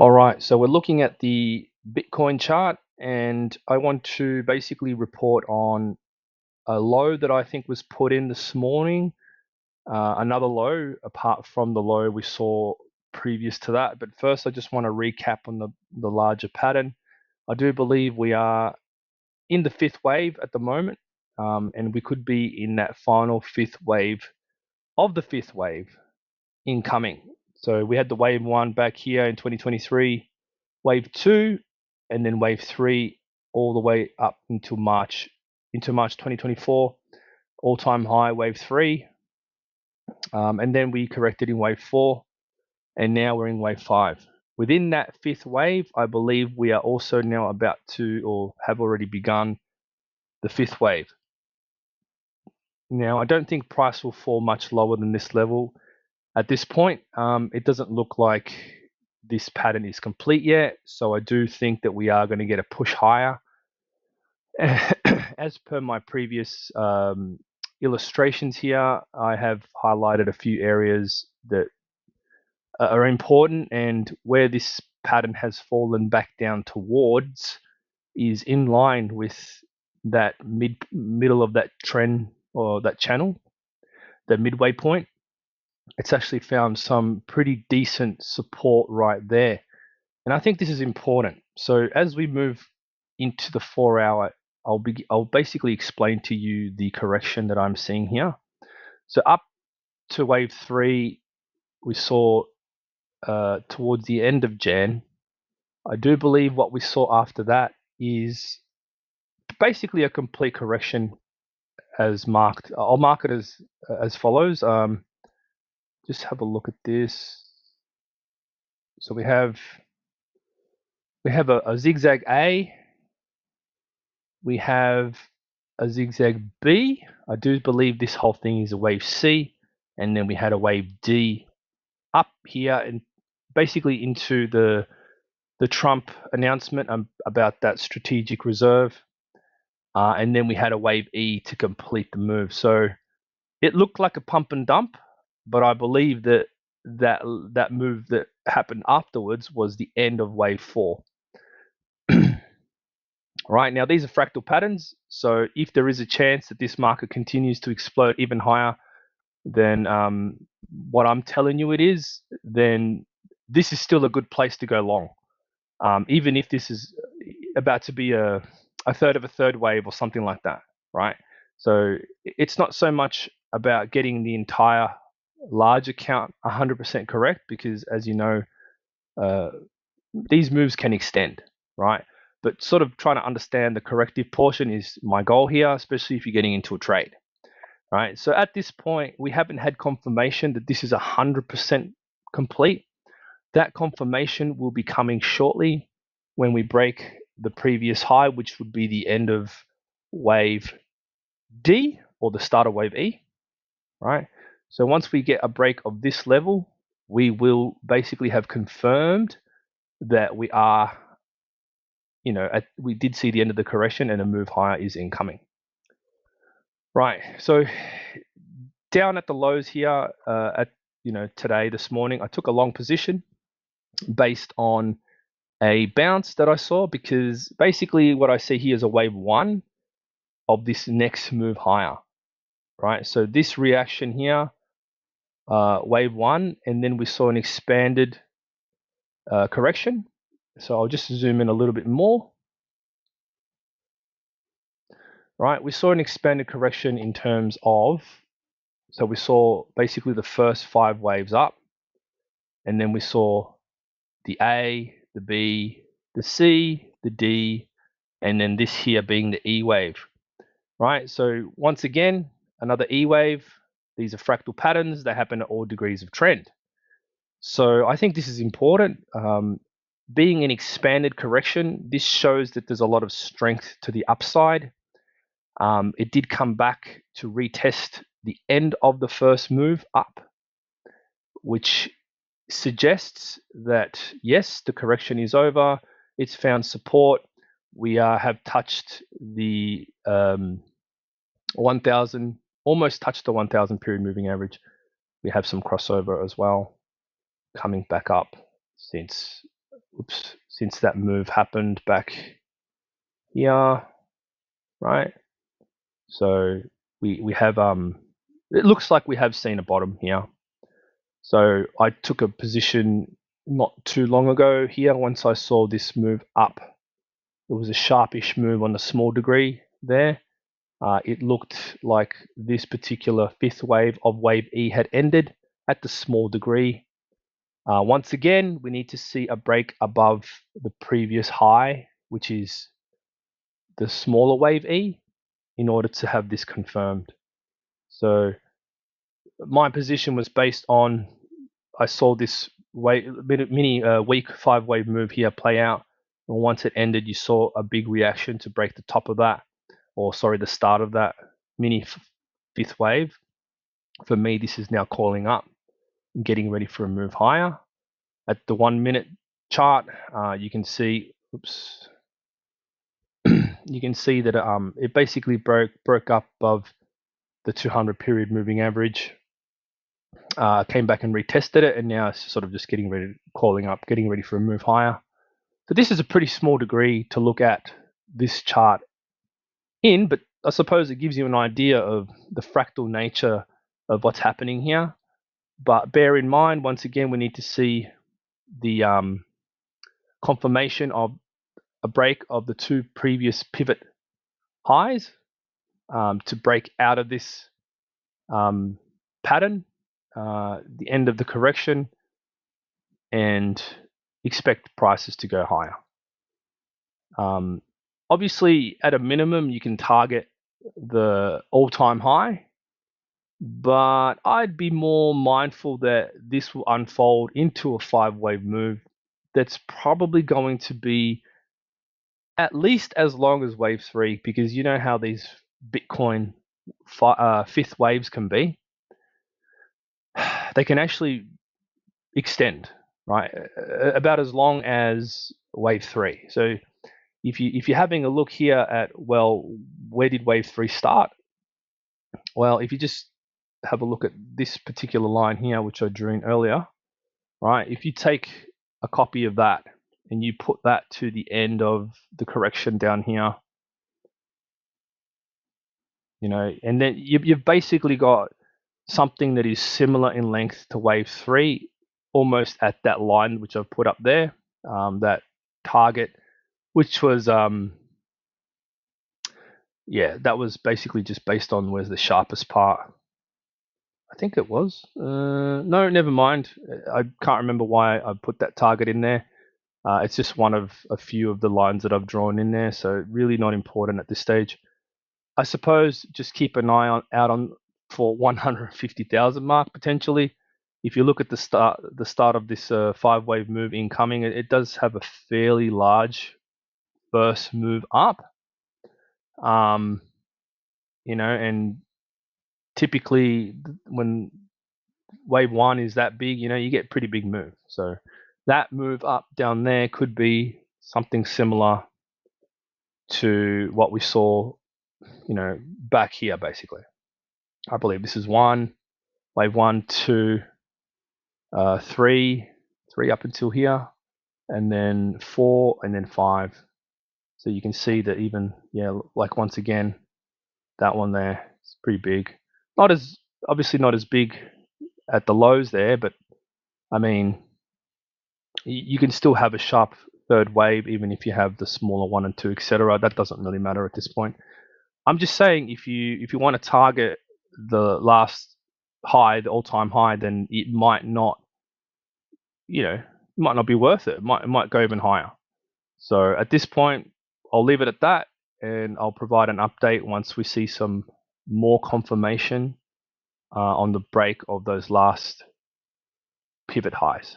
All right, so we're looking at the Bitcoin chart, and I want to basically report on a low that I think was put in this morning, another low apart from the low we saw previous to that. But first, I just want to recap on the larger pattern. I do believe we are in the fifth wave at the moment, and we could be in that final fifth wave of the fifth wave incoming. So we had the wave one back here in 2023, wave two, and then wave three all the way up into March 2024, all-time high wave three, and then we corrected in wave four, and now we're in wave five. Within that fifth wave, I believe we are also now about to, or have already begun, the fifth wave. Now, I don't think price will fall much lower than this level at this point. It doesn't look like this pattern is complete yet, so I do think that we are going to get a push higher. As per my previous illustrations here, I have highlighted a few areas that are important, and where this pattern has fallen back down towards is in line with that middle of that trend or that channel, the midway point. It's actually found some pretty decent support right there. And I think this is important. So as we move into the 4 hour, I'll basically explain to you the correction that I'm seeing here. So up to wave three, we saw towards the end of Jan. I do believe what we saw after that is basically a complete correction as marked. I'll mark it as follows. Just have a look at this. So we have a zigzag A, we have a zigzag B. I do believe this whole thing is a wave C, and then we had a wave D up here and basically into the Trump announcement about that strategic reserve, and then we had a wave E to complete the move. So it looked like a pump and dump, but I believe that move that happened afterwards was the end of wave four. Right now, these are fractal patterns. So if there is a chance that this market continues to explode even higher than what I'm telling you it is, then this is still a good place to go long. Even if this is about to be a third of a third wave or something like that, right? So it's not so much about getting the entire large account 100% correct, because as you know, these moves can extend, right? But sort of trying to understand the corrective portion is my goal here, especially if you're getting into a trade, right? So at this point, we haven't had confirmation that this is 100% complete. That confirmation will be coming shortly when we break the previous high, which would be the end of wave D or the start of wave E, right? So once we get a break of this level, we will basically have confirmed that we are, we did see the end of the correction and a move higher is incoming. Right, so down at the lows here today, this morning, I took a long position based on a bounce that I saw, because basically what I see here is a wave one of this next move higher, right? So this reaction here, wave one, and then we saw an expanded correction. So I'll just zoom in a little bit more. Right, we saw an expanded correction in terms of, so we saw basically the first 5 waves up, and then we saw the A, the B, the C, the D, and then this here being the E wave, right? So once again, another E wave. These are fractal patterns. They happen at all degrees of trend. So I think this is important. Being an expanded correction, this shows that there's a lot of strength to the upside. It did come back to retest the end of the first move up, which suggests that yes, the correction is over. It's found support. We have touched the 1,000, almost touched the 1,000 period moving average. We have some crossover as well, coming back up since since that move happened back here, right? So we have it looks like we have seen a bottom here. So I took a position not too long ago here once I saw this move up. It was a sharpish move on the small degree there. It looked like this particular fifth wave of wave E had ended at the small degree. Once again, we need to see a break above the previous high, which is the smaller wave E, in order to have this confirmed. So my position was based on, I saw this mini weak 5 wave move here play out. And once it ended, you saw a big reaction to break the top of that, or sorry, the start of that mini fifth wave. For me, this is now calling up and getting ready for a move higher. At the 1 minute chart, you can see, you can see that it basically broke up above the 200 period moving average, came back and retested it, and now it's sort of just getting ready, calling up, getting ready for a move higher. So this is a pretty small degree to look at this chart in, but I suppose it gives you an idea of the fractal nature of what's happening here. But bear in mind, once again, we need to see the confirmation of a break of the 2 previous pivot highs to break out of this pattern, the end of the correction, and expect prices to go higher. Obviously, at a minimum, you can target the all-time high, but I'd be more mindful that this will unfold into a 5 wave move that's probably going to be at least as long as wave 3, because you know how these Bitcoin fifth waves can be. They can actually extend, right, about as long as wave 3. So if you're having a look here at, well, where did wave 3 start? Well, if you just have a look at this particular line here, which I drew in earlier, right? If you take a copy of that and you put that to the end of the correction down here, you know, and then you've basically got something that is similar in length to wave 3, almost at that line which I've put up there, that target, which was yeah, that was basically just based on where's the sharpest part. I think it was. No, never mind. I can't remember why I put that target in there. It's just one of a few of the lines that I've drawn in there, so really not important at this stage. I suppose just keep an eye out on for 150,000 mark potentially. If you look at the start of this 5 wave move incoming, it does have a fairly large first move up. You know, and typically when wave 1 is that big, you know, you get pretty big move. So that move up down there could be something similar to what we saw, you know, back here basically. I believe this is 1, wave 1, 2, 3 up until here, and then 4, and then 5. So you can see that even, yeah, like once again, that one there is pretty big. Not as, obviously not as big at the lows there, but I mean, you can still have a sharp third wave even if you have the smaller 1 and 2, etc. That doesn't really matter at this point. I'm just saying, if you want to target the last high, the all-time high, then it might not, you know, might not be worth it. It might go even higher. So at this point, I'll leave it at that, and I'll provide an update once we see some more confirmation on the break of those last pivot highs.